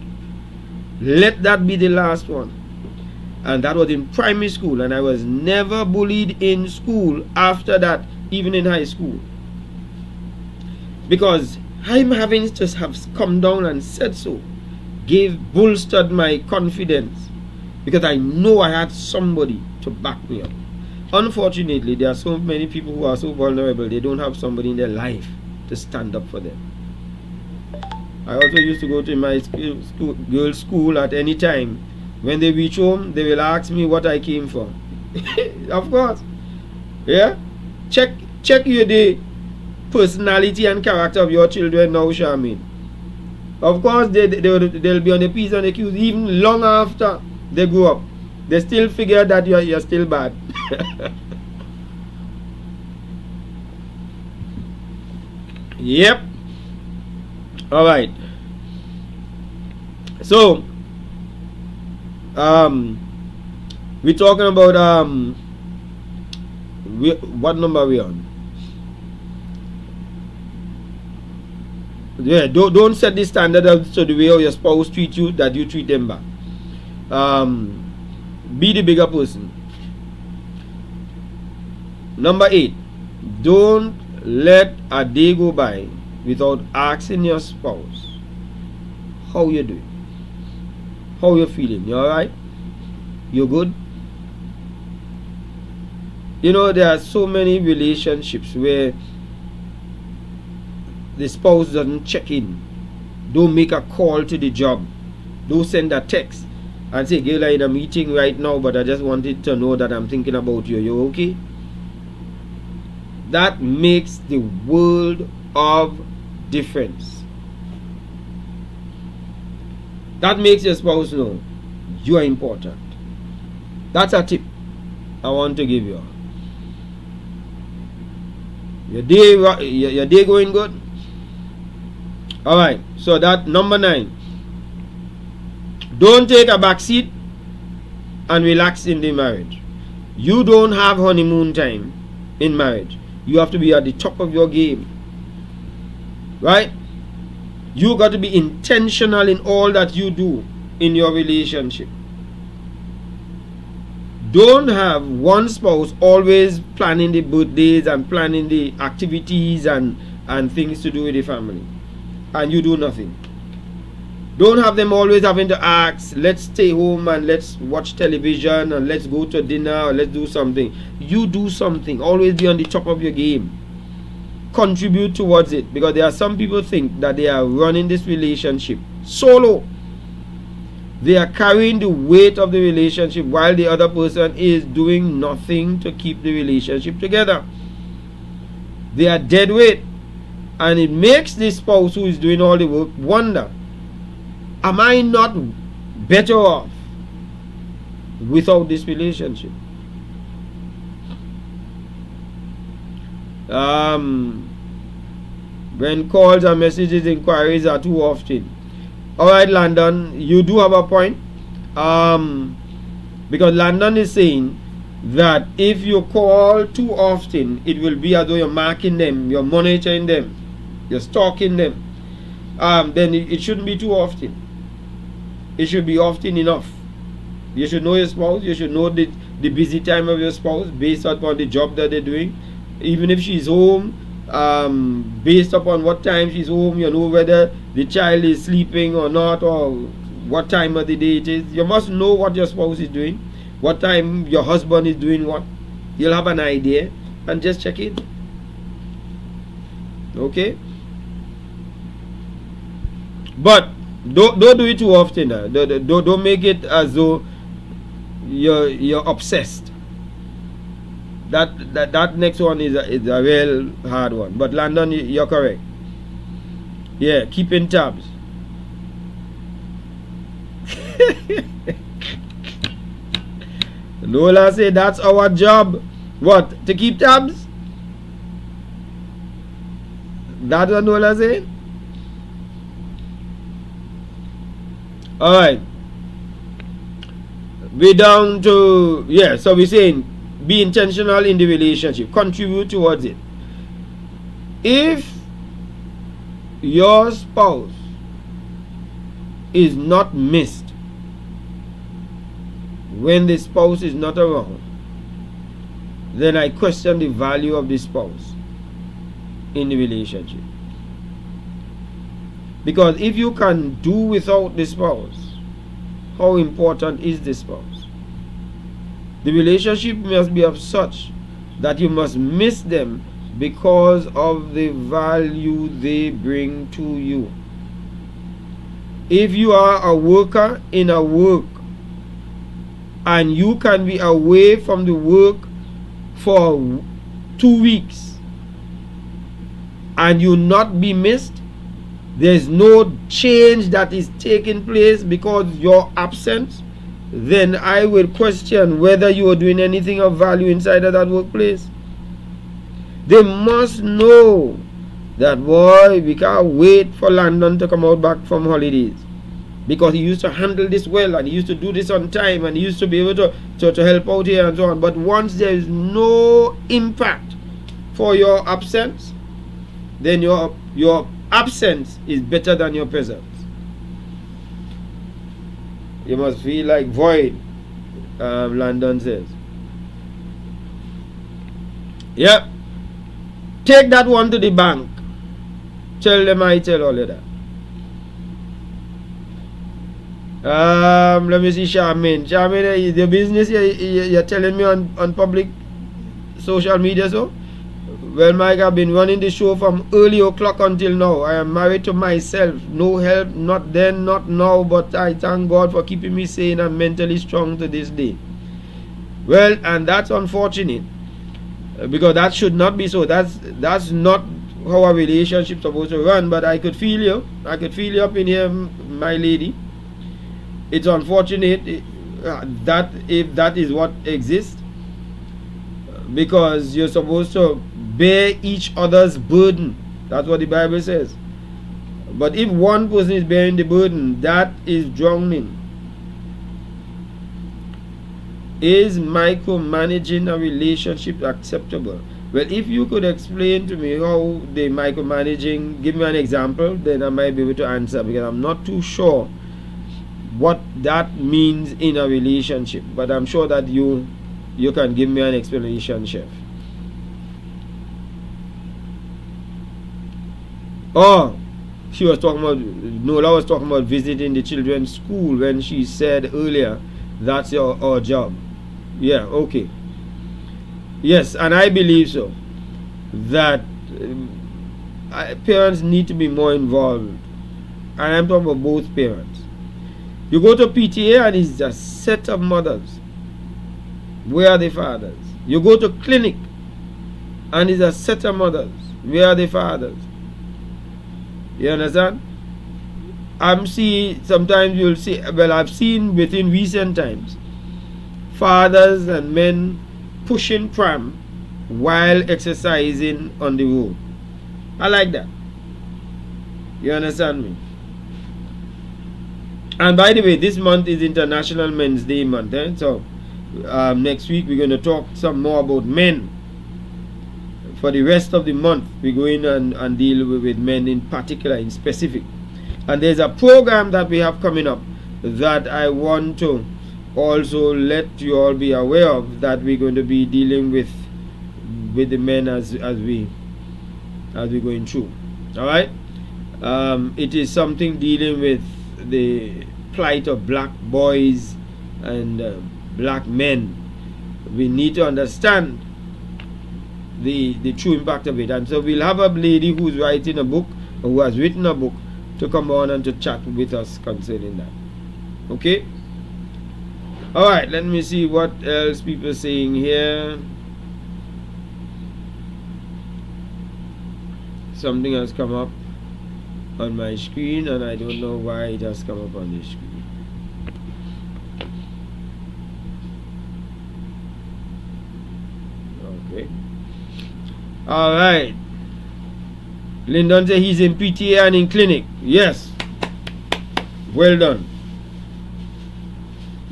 Let that be the last one. And that was in primary school, and I was never bullied in school after that, even in high school. Because I'm having to have come down and said so, bolstered my confidence, because I know I had somebody to back me up. Unfortunately, there are so many people who are so vulnerable, they don't have somebody in their life to stand up for them. I also used to go to my girls' school at any time. When they reach home, they will ask me what I came for. Of course. Yeah? Check the personality and character of your children now, Charmaine. Of course, they'll be on the P's and the Q's even long after they grow up. They still figure that you're still bad. Yep. All right. So, we're talking about what number are we on? Yeah, don't set the standard to the way how your spouse treats you that you treat them back. Be the bigger person. Number 8, don't let a day go by without asking your spouse how you doing, how you feeling. You alright? You good? You know, there are so many relationships where the spouse doesn't check in, don't make a call to the job, don't send a text and say, girl, I'm in a meeting right now, but I just wanted to know that I'm thinking about you. You okay? That makes the world of difference. That makes your spouse know you are important. That's a tip I want to give you. Your day going good? Alright, so that number 9. Don't take a back seat and relax in the marriage. You don't have honeymoon time in marriage. You have to be at the top of your game. Right? You got to be intentional in all that you do in your relationship. Don't have one spouse always planning the birthdays and planning the activities and things to do with the family, and you do nothing. Don't have them always having to ask, let's stay home and let's watch television and let's go to dinner or let's do something. You do something. Always be on the top of your game. Contribute towards it, because there are some people think that they are running this relationship solo. They are carrying the weight of the relationship while the other person is doing nothing to keep the relationship together. They are dead weight, and it makes the spouse who is doing all the work wonder, am I not better off without this relationship. When calls and messages, inquiries are too often. Alright, Landon, you do have a point. Because Landon is saying that if you call too often, it will be as though you're marking them, you're monitoring them, you're stalking them. Then it shouldn't be too often. It should be often enough. You should know your spouse. You should know the busy time of your spouse based upon the job that they're doing. Even if she's home, based upon what time she's home, you know whether the child is sleeping or not, or what time of the day it is. You must know what your spouse is doing, what time your husband is doing what. You'll have an idea and just check it. Okay? But don't do it too often. Don't make it as though you're obsessed. That next one is a real hard one. But Landon, you're correct. Yeah, keeping tabs. Lola say that's our job. What? To keep tabs? That's what Lola said? Alright. We down to, yeah, so we're saying be intentional in the relationship. Contribute towards it. If your spouse is not missed when the spouse is not around, then I question the value of the spouse in the relationship. Because if you can do without the spouse, how important is the spouse? The relationship must be of such that you must miss them because of the value they bring to you. If you are a worker in a work and you can be away from the work for 2 weeks and you not be missed, there's no change that is taking place because you're absent, then I will question whether you are doing anything of value inside of that workplace. They must know that, boy, we can't wait for Landon to come out back from holidays, because he used to handle this well and he used to do this on time and he used to be able to help out here and so on. But once there is no impact for your absence, then your absence is better than your presence. You must feel like void, Landon says. Yep. Take that one to the bank. Tell them I tell all of that. Let me see Charmaine. Charmaine, the business you're telling me on public social media, so? Well, Mike, I've been running the show from early o'clock until now. I am married to myself. No help, not then, not now, but I thank God for keeping me sane and mentally strong to this day. Well, and that's unfortunate, because that should not be so. That's not how a relationship's supposed to run. But I could feel you. I could feel you up in here, my lady. It's unfortunate that if that is what exists, because you're supposed to bear each other's burden. That's what the Bible says. But if one person is bearing the burden, that is drowning. Is micromanaging a relationship acceptable? Well, if you could explain to me how the micromanaging, give me an example, then I might be able to answer, because I'm not too sure what that means in a relationship. But I'm sure that you can give me an explanation, Chef. Oh, she was talking about, Nola was talking about visiting the children's school when she said earlier, that's our job. Yeah, okay. Yes, and I believe so. That parents need to be more involved. And I'm talking about both parents. You go to PTA and it's a set of mothers. Where are the fathers? You go to clinic and it's a set of mothers. Where are the fathers? You understand? I'm seeing, sometimes you'll see, well, I've seen within recent times, fathers and men pushing pram while exercising on the road. I like that. You understand me? And by the way, this month is International Men's Day month. So next week we're going to talk some more about men. For the rest of the month, we go in and deal with men in particular, in specific. And there's a program that we have coming up that I want to also let you all be aware of, that we're going to be dealing with the men as we're going through. All right. It is something dealing with the plight of black boys and black men. We need to understand the true impact of it. And so we'll have a lady who's writing a book, or who has written a book, to come on and to chat with us concerning that. Okay? Alright, let me see what else people are saying here. Something has come up on my screen and I don't know why it has come up on the screen. Okay. Alright. Lyndon said he's in PTA and in clinic. Yes. Well done.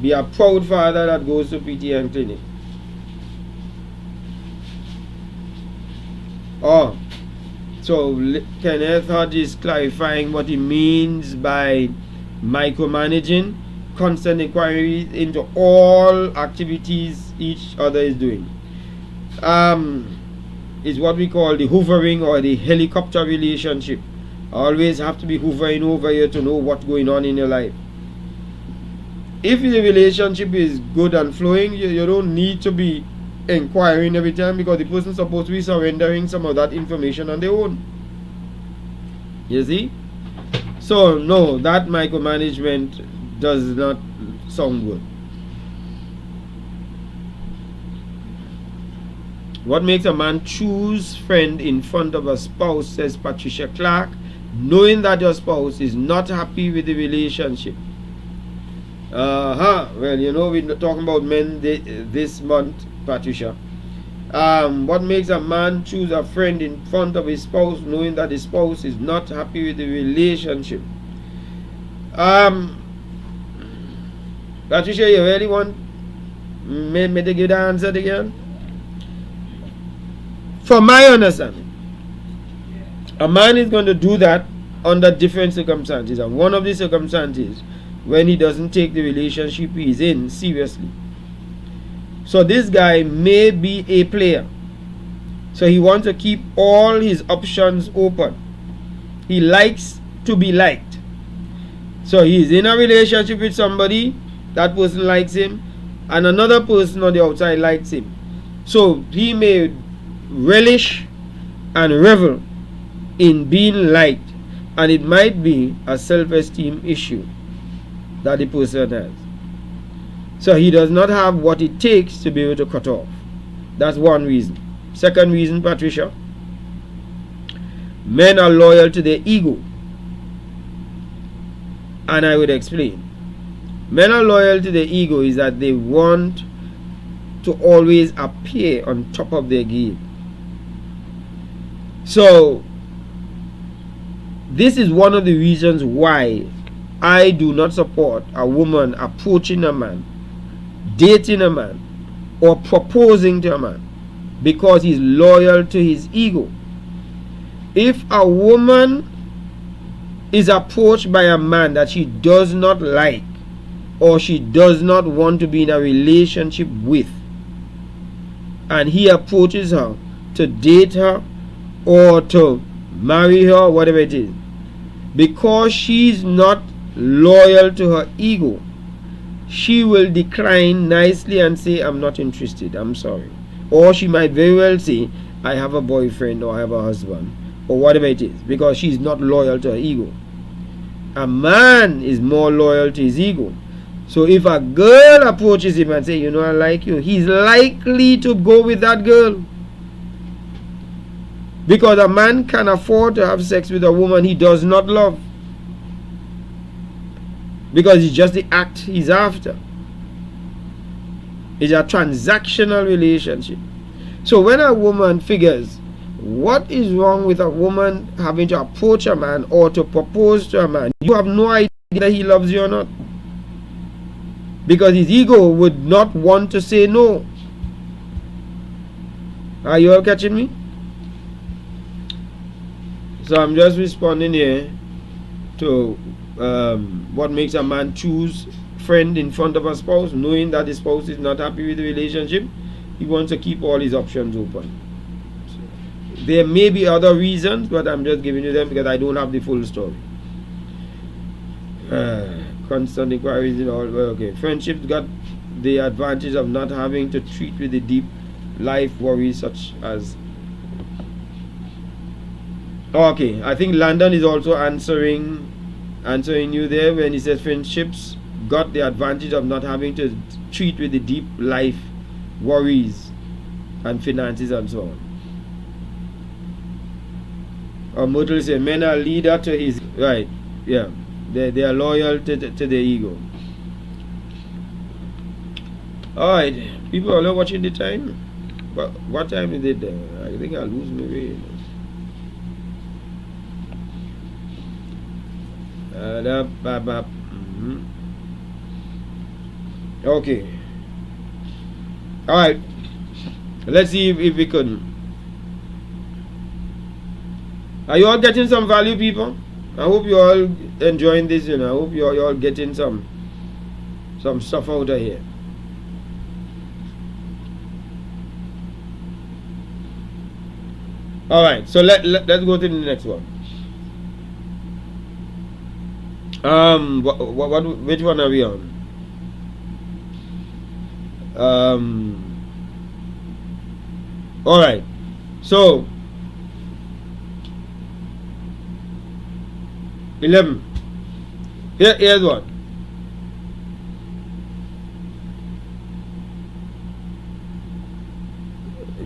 Be a proud father that goes to PTA and clinic. Oh. So Kenneth Hodge is clarifying what he means by micromanaging, constant inquiry into all activities each other is doing. Is what we call the hovering or the helicopter relationship. Always have to be hovering over you to know what's going on in your life. If the relationship is good and flowing, you don't need to be inquiring every time, because the person is supposed to be surrendering some of that information on their own. You see? So no, that micromanagement does not sound good. What makes a man choose friend in front of a spouse, says Patricia Clark? Knowing that your spouse is not happy with the relationship. Well, you know, we're talking about men this month, Patricia. What makes a man choose a friend in front of his spouse, knowing that his spouse is not happy with the relationship? Patricia, you really want me to give the answer again? From my understanding, a man is going to do that under different circumstances, and one of the circumstances when he doesn't take the relationship he's in seriously. So this guy may be a player, so he wants to keep all his options open. He likes to be liked, so he's in a relationship with somebody, that person likes him, and another person on the outside likes him. So he may relish and revel in being liked, and it might be a self-esteem issue that the person has. So he does not have what it takes to be able to cut off. That's one reason. Second reason, Patricia, men are loyal to their ego. And I would explain. Men are loyal to their ego is that they want to always appear on top of their game. So this is one of the reasons why I do not support a woman approaching a man, dating a man, or proposing to a man, because he's loyal to his ego. If a woman is approached by a man that she does not like, or she does not want to be in a relationship with, and he approaches her to date her or to marry her, or whatever it is, because she's not loyal to her ego, she will decline nicely and say, I'm not interested, I'm sorry. Or she might very well say, I have a boyfriend, or I have a husband, or whatever it is, because she's not loyal to her ego. A man is more loyal to his ego. So if a girl approaches him and say, you know, I like you, he's likely to go with that girl. Because a man can afford to have sex with a woman he does not love. because it's just the act he's after. It's a transactional relationship. So when a woman figures, what is wrong with a woman having to approach a man or to propose to a man? You have no idea that he loves you or not, because his ego would not want to say no. Are you all catching me? So I'm just responding here to what makes a man choose friend in front of a spouse, knowing that the spouse is not happy with the relationship. He wants to keep all his options open. So there may be other reasons, but I'm just giving you them because I don't have the full story. Constant inquiries in all. Okay, friendships got the advantage of not having to treat with the deep life worries such as. Okay, I think Landon is also answering you there when he says friendships got the advantage of not having to treat with the deep life worries and finances and so on. Or Myrtle says men are leader to his right. Yeah, they are loyal to their ego. Alright, people are not watching the time. But what time is it there? I think I'll lose my way. Okay. Alright. Let's see if we can. Are you all getting some value, people? I hope you all enjoying this, I hope you all getting some stuff out of here. Alright, so let's go to the next one. Which one are we on? Alright, so 11. Here's one.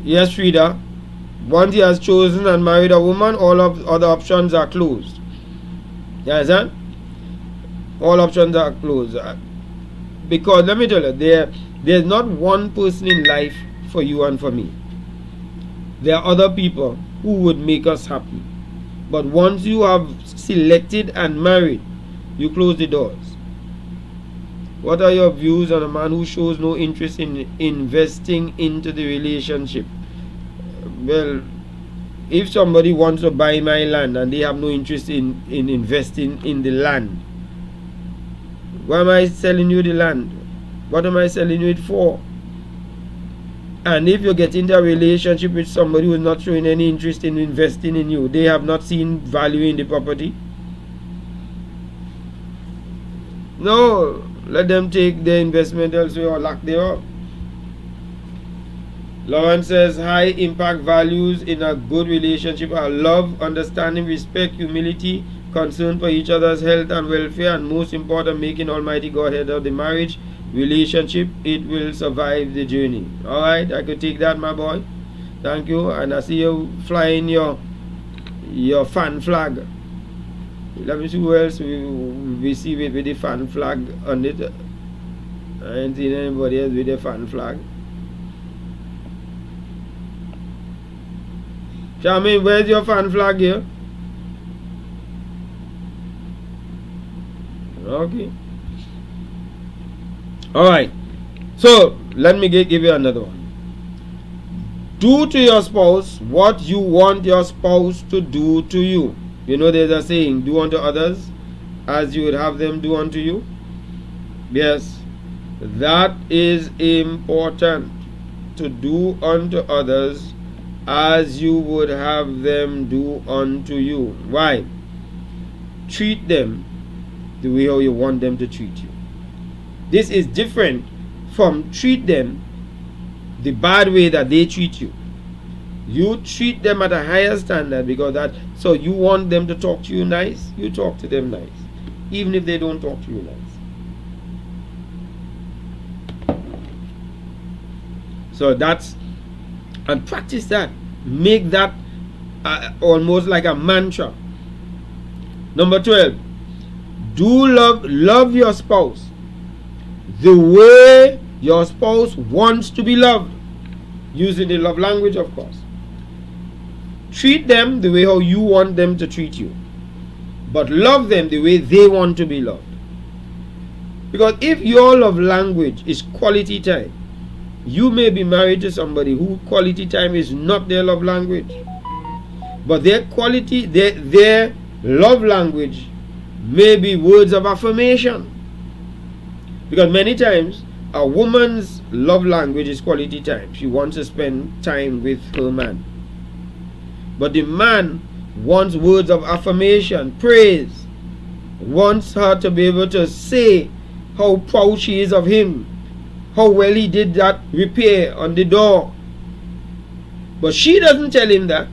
Yes, Frida. Once he has chosen and married a woman, all of other options are closed. You understand? All options are closed. Because let me tell you, there's not one person in life for you and for me. There are other people who would make us happy. But once you have selected and married, you close the doors. What are your views on a man who shows no interest in investing into the relationship? Well, if somebody wants to buy my land and they have no interest in investing in the land, why am I selling you the land? What am I selling you it for? And if you get into a relationship with somebody who is not showing any interest in investing in you, they have not seen value in the property, no, let them take their investment elsewhere or lock thereof. Lawrence says high impact values in a good relationship are love, understanding, respect, humility, concern for each other's health and welfare, and most important, making Almighty God head of the marriage relationship. It will survive the journey. Alright, I could take that, my boy. Thank you. And I see you flying your fan flag. Let me see who else we see with the fan flag on it. I ain't seen anybody else with a fan flag. Charmaine, where's your fan flag here? Okay. Alright. So, let me give you another one. Do to your spouse what you want your spouse to do to you. You know there's a saying, do unto others as you would have them do unto you. Yes. That is important. To do unto others as you would have them do unto you. Why? Treat them the way how you want them to treat you. This is different from treat them the bad way that they treat you. You treat them at a higher standard because so you want them to talk to you nice, you talk to them nice, even if they don't talk to you nice. So and practice that. Make that almost like a mantra. Number 12. Do love your spouse the way your spouse wants to be loved, using the love language, of course. Treat them the way how you want them to treat you, but love them the way they want to be loved. Because if your love language is quality time, you may be married to somebody who quality time is not their love language, but their love language may be words of affirmation. Because many times a woman's love language is quality time. She wants to spend time with her man. But the man wants words of affirmation, praise, wants her to be able to say how proud she is of him, how well he did that repair on the door. But she doesn't tell him that,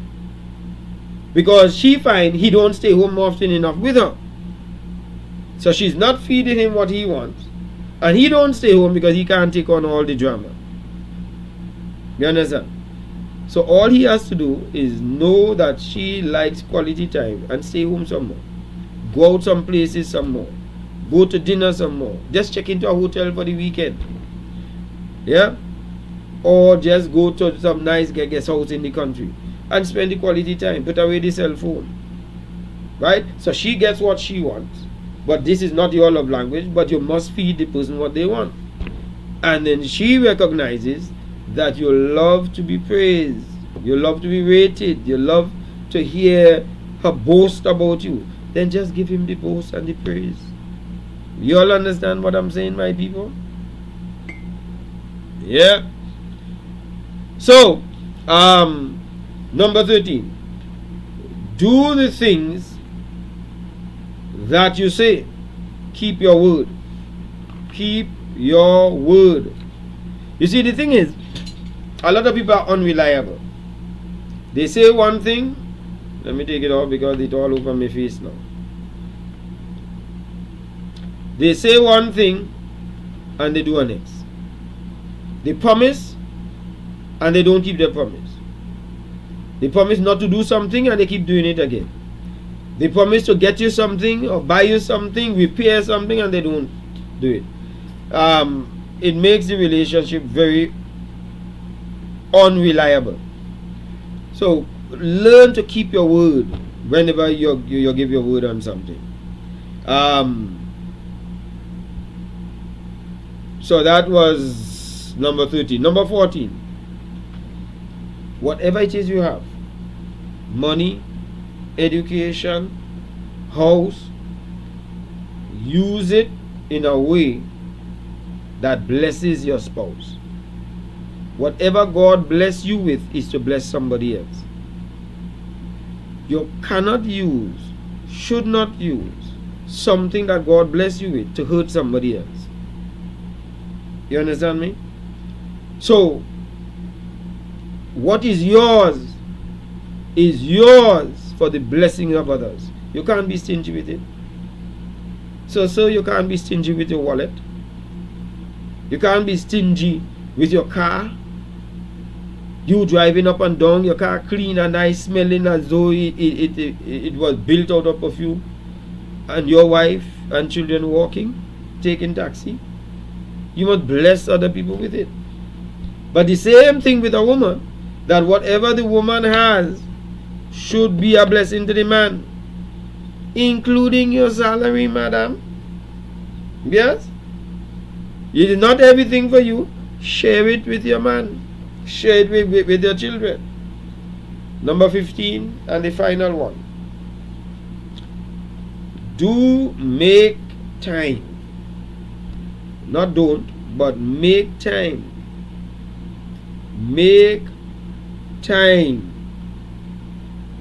because she finds he don't stay home often enough with her. So she's not feeding him what he wants, and he don't stay home because he can't take on all the drama. You understand? So all he has to do is know that she likes quality time and stay home some more. Go out some places some more. Go to dinner some more. Just check into a hotel for the weekend. Yeah? Or just go to some nice guest house in the country and spend the quality time. Put away the cell phone. Right? So she gets what she wants. But this is not your love language, but you must feed the person what they want. And then she recognizes that you love to be praised, you love to be rated, you love to hear her boast about you. Then just give him the boast and the praise. You all understand what I'm saying, my people? Yeah. So, number 13. Do the things that you say. Keep your word. Keep your word. You see, the thing is, a lot of people are unreliable. They say one thing. Let me take it off because it's all over my face now. They say one thing and they do a next. They promise and they don't keep their promise. They promise not to do something and they keep doing it again. They promise to get you something or buy you something, repair something, and they don't do it. It makes the relationship very unreliable. So learn to keep your word whenever you give your word on something. So that was number 13. Number 14. Whatever it is you have, money, education, house, use it in a way that blesses your spouse. Whatever God bless you with is to bless somebody else. You cannot use, should not use something that God bless you with to hurt somebody else. You understand me? So what is yours for the blessing of others. You can't be stingy with it. So you can't be stingy with your wallet. You can't be stingy with your car. You driving up and down, your car clean and nice, smelling as though it was built out of perfume, and your wife and children walking, taking taxi. You must bless other people with it. But the same thing with a woman, that whatever the woman has should be a blessing to the man, including your salary, madam. Yes? It is not everything for you. Share it with your man. Share it with your children. Number 15 and the final one. Do make time. Not don't, but make time. Make time.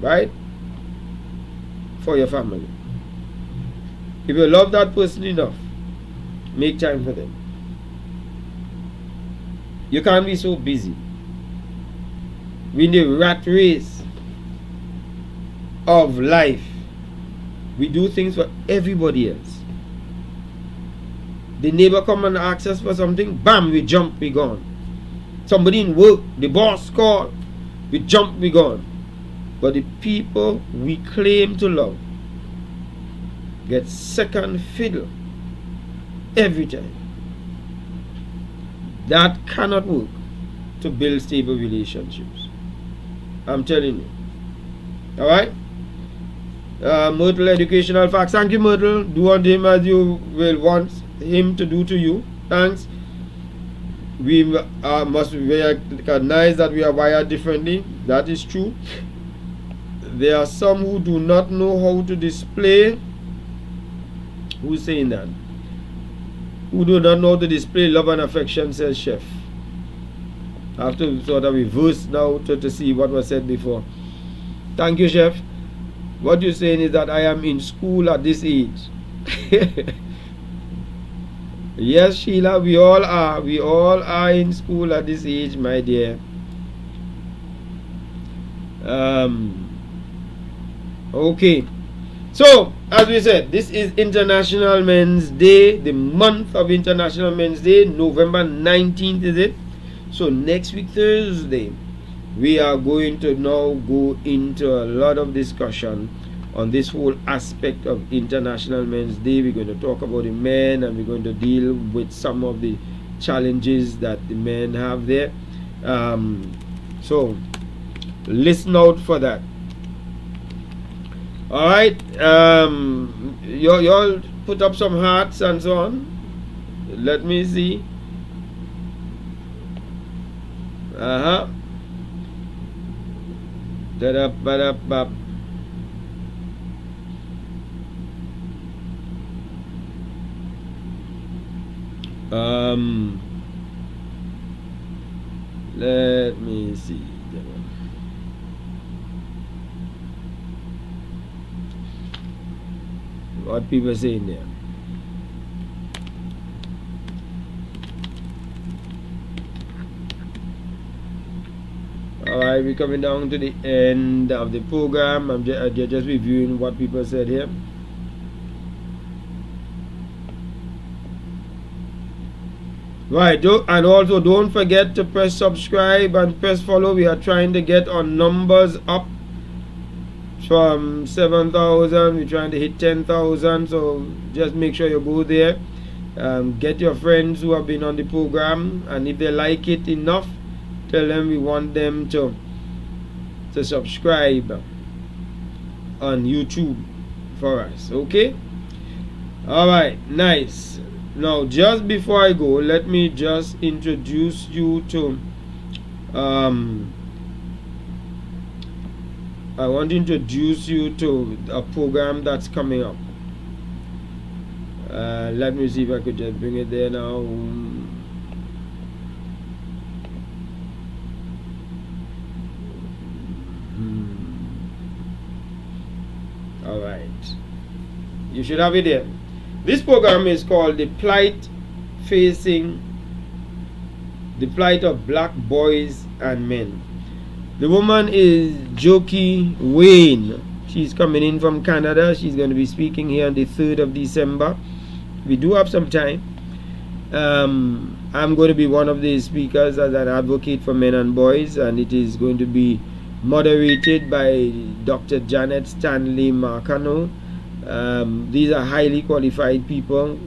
Right? For your family. If you love that person enough, make time for them. You can't be so busy. We're in the rat race of life. We do things for everybody else. The neighbor come and ask us for something, bam, we jump, we gone. Somebody in work, the boss call, we jump, we gone. But the people we claim to love, get second fiddle every time. That cannot work to build stable relationships. I'm telling you. Alright? Myrtle Educational Facts. Thank you, Myrtle. Do unto him as you will want him to do to you. Thanks. We must recognize that we are wired differently. That is true. There are some who do not know how to display. Who's saying that? Who do not know how to display love and affection, says Chef. I have to sort of reverse now to see what was said before. Thank you, Chef. What you're saying is that I am in school at this age. Yes, Sheila, we all are. We all are in school at this age, my dear. Okay. So, as we said, this is International Men's Day, the month of International Men's Day, November 19th, is it? So, next week, Thursday, we are going to now go into a lot of discussion on this whole aspect of International Men's Day. We're going to talk about the men, and we're going to deal with some of the challenges that the men have there. So listen out for that. Alright, y'all put up some hearts and so on. Let me see. Da-da-ba-da-ba. Let me see. What people saying there? Alright, we're coming down to the end of the program. I'm just reviewing what people said here. Right, and also don't forget to press subscribe and press follow. We are trying to get our numbers up from 7,000. We're trying to hit 10,000. So just make sure you go there. Get your friends who have been on the program, and if they like it enough, tell them we want them to subscribe on YouTube for us. Okay? Alright, nice. Now, just before I go, let me just introduce you to I want to introduce you to a program that's coming up. Let me see if I could just bring it there now. Alright, you should have it there. This program is called The Plight of Black Boys and Men. The woman is Joki Wayne. She's coming in from Canada. She's going to be speaking here on the 3rd of December. We do have some time. I'm going to be one of the speakers as an advocate for men and boys, and it is going to be moderated by Dr. Janet Stanley Marcano. These are highly qualified people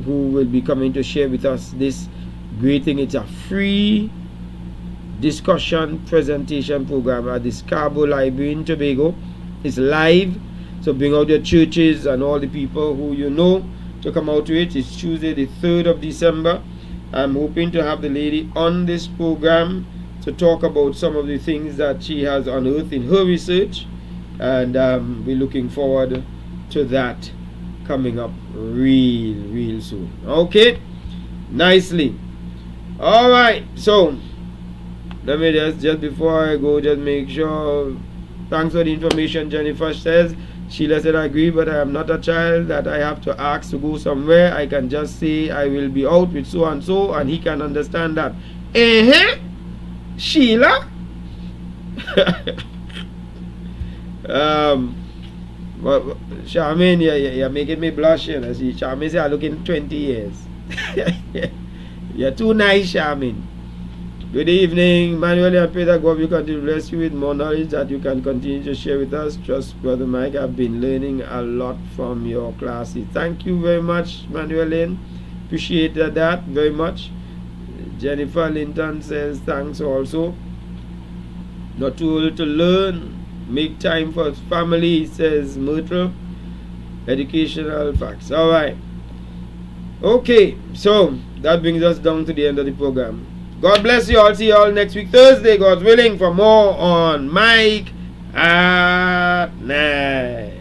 who will be coming to share with us this great thing. It's a free discussion presentation program at the Scarborough Library in Tobago. It's live, so bring out your churches and all the people who you know to come out to it. It's Tuesday the 3rd of December. I'm hoping to have the lady on this program to talk about some of the things that she has unearthed in her research, and we're looking forward to that coming up real soon. Okay, nicely. All right, so let me just before I go, just make sure. Thanks for the information. Jennifer says, Sheila said, I agree, but I am not a child that I have to ask to go somewhere. I can just say I will be out with so and so, and he can understand that. Sheila. Well, Charmaine, you're making me blush. You know. See, Charmaine say I look in 20 years. You're too nice, Charmaine. Good evening, Manuel. I pray that God will continue to bless you with more knowledge that you can continue to share with us. Trust, Brother Mike, I've been learning a lot from your classes. Thank you very much, Manuel. Appreciate that very much. Jennifer Linton says thanks also. Not too old to learn. Make time for family, says Myrtle. Educational facts. Alright. Okay, so that brings us down to the end of the program. God bless you all. See you all next week, Thursday, God's willing, for more on Mike at Night.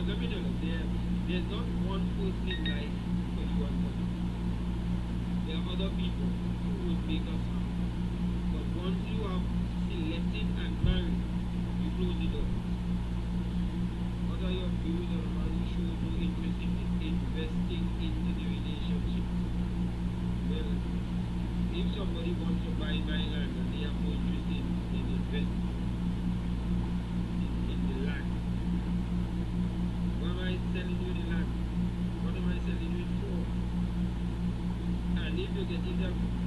let me tell you, there's not one person in life for you and for me. There are other people who would make us happy. But once you have selected and married, you close the door. What are your views on a man who shows no interest in investing into the relationship? Well, if somebody wants to buy my land and they have no interest in investing in the land, why am I selling you the land? What am I selling you it for? And if you get into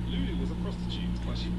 Lulu was a prostitute, but she...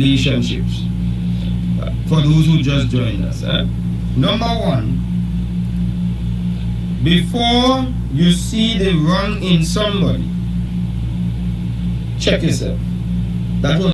relationships. For those who just joined us, number one, before you see the wrong in somebody, check yourself. That was